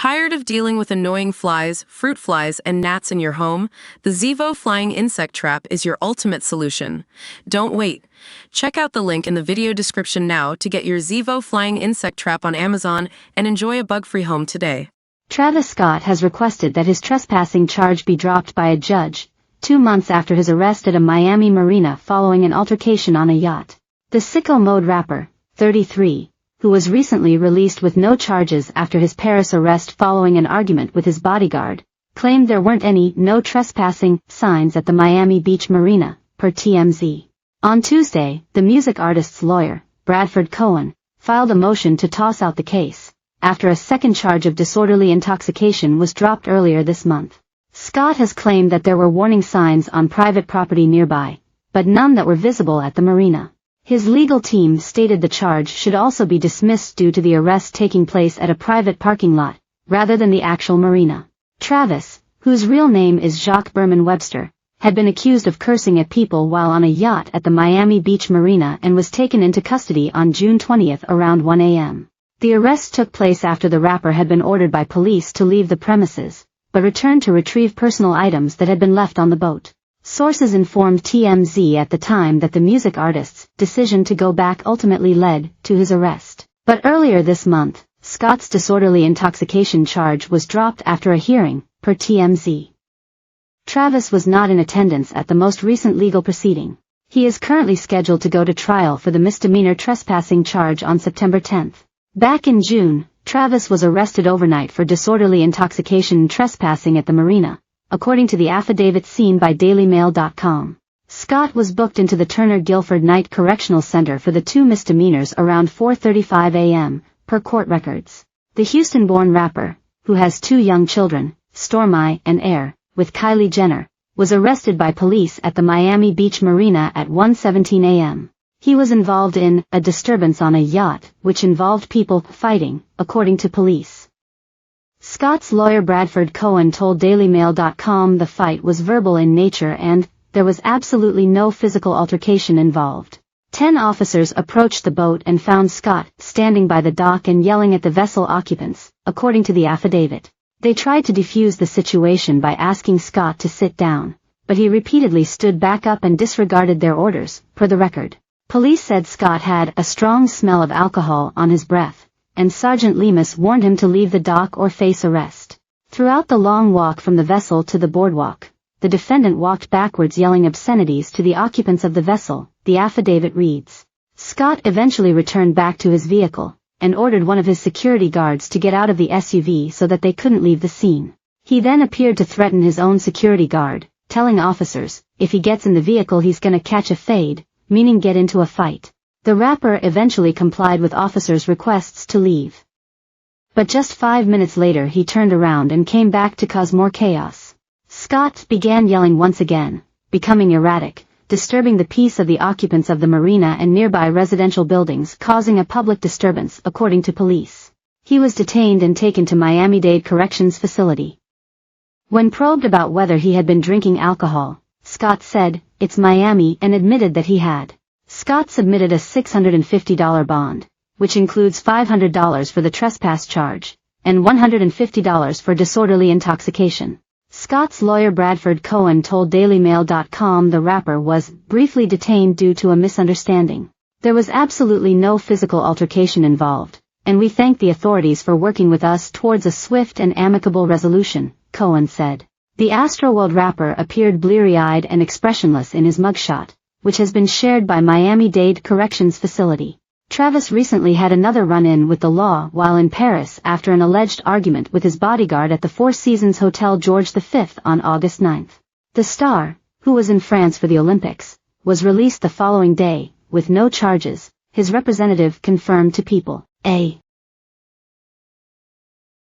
Tired of dealing with annoying flies, fruit flies, and gnats in your home? The Zevo Flying Insect Trap is your ultimate solution. Don't wait. Check out the link in the video description now to get your Zevo Flying Insect Trap on Amazon and enjoy a bug-free home today. Travis Scott has requested that his trespassing charge be dropped by a judge, 2 months after his arrest at a Miami marina following an altercation on a yacht. The sicko mode rapper, 33, who was recently released with no charges after his Paris arrest following an argument with his bodyguard, claimed there weren't any "no trespassing" signs at the Miami Beach marina, per TMZ. On Tuesday, the music artist's lawyer, Bradford Cohen, filed a motion to toss out the case, after a second charge of disorderly intoxication was dropped earlier this month. Scott has claimed that there were warning signs on private property nearby, but none that were visible at the marina. His legal team stated the charge should also be dismissed due to the arrest taking place at a private parking lot, rather than the actual marina. Travis, whose real name is Jacques Berman Webster, had been accused of cursing at people while on a yacht at the Miami Beach marina and was taken into custody on June 20 around 1 a.m. The arrest took place after the rapper had been ordered by police to leave the premises, but returned to retrieve personal items that had been left on the boat. Sources informed TMZ at the time that the music artist's decision to go back ultimately led to his arrest. But earlier this month, Scott's disorderly intoxication charge was dropped after a hearing, per TMZ. Travis was not in attendance at the most recent legal proceeding. He is currently scheduled to go to trial for the misdemeanor trespassing charge on September 10. Back in June, Travis was arrested overnight for disorderly intoxication and trespassing at the marina, according to the affidavit seen by DailyMail.com. Scott was booked into the Turner Guilford Night Correctional Center for the 2 misdemeanors around 4:35 a.m., per court records. The Houston-born rapper, who has 2 young children, Stormi and Air, with Kylie Jenner, was arrested by police at the Miami Beach marina at 1:17 a.m. He was involved in a disturbance on a yacht, which involved people fighting, according to police. Scott's lawyer Bradford Cohen told DailyMail.com the fight was verbal in nature and there was absolutely no physical altercation involved. 10 officers approached the boat and found Scott standing by the dock and yelling at the vessel occupants, according to the affidavit. They tried to defuse the situation by asking Scott to sit down, but he repeatedly stood back up and disregarded their orders, per the record. Police said Scott had a strong smell of alcohol on his breath, and Sergeant Lemus warned him to leave the dock or face arrest. Throughout the long walk from the vessel to the boardwalk, the defendant walked backwards yelling obscenities to the occupants of the vessel, the affidavit reads. Scott eventually returned back to his vehicle, and ordered one of his security guards to get out of the SUV so that they couldn't leave the scene. He then appeared to threaten his own security guard, telling officers, if he gets in the vehicle he's gonna catch a fade, meaning get into a fight. The rapper eventually complied with officers' requests to leave. But just 5 minutes later he turned around and came back to cause more chaos. Scott began yelling once again, becoming erratic, disturbing the peace of the occupants of the marina and nearby residential buildings, causing a public disturbance, according to police. He was detained and taken to Miami-Dade Corrections Facility. When probed about whether he had been drinking alcohol, Scott said, "It's Miami," and admitted that he had. Scott submitted a $650 bond, which includes $500 for the trespass charge, and $150 for disorderly intoxication. Scott's lawyer Bradford Cohen told DailyMail.com the rapper was briefly detained due to a misunderstanding. There was absolutely no physical altercation involved, and we thank the authorities for working with us towards a swift and amicable resolution, Cohen said. The Astroworld rapper appeared bleary-eyed and expressionless in his mugshot, which has been shared by Miami-Dade Corrections Facility. Travis recently had another run-in with the law while in Paris after an alleged argument with his bodyguard at the Four Seasons Hotel George V on August 9. The star, who was in France for the Olympics, was released the following day, with no charges, his representative confirmed to People. A.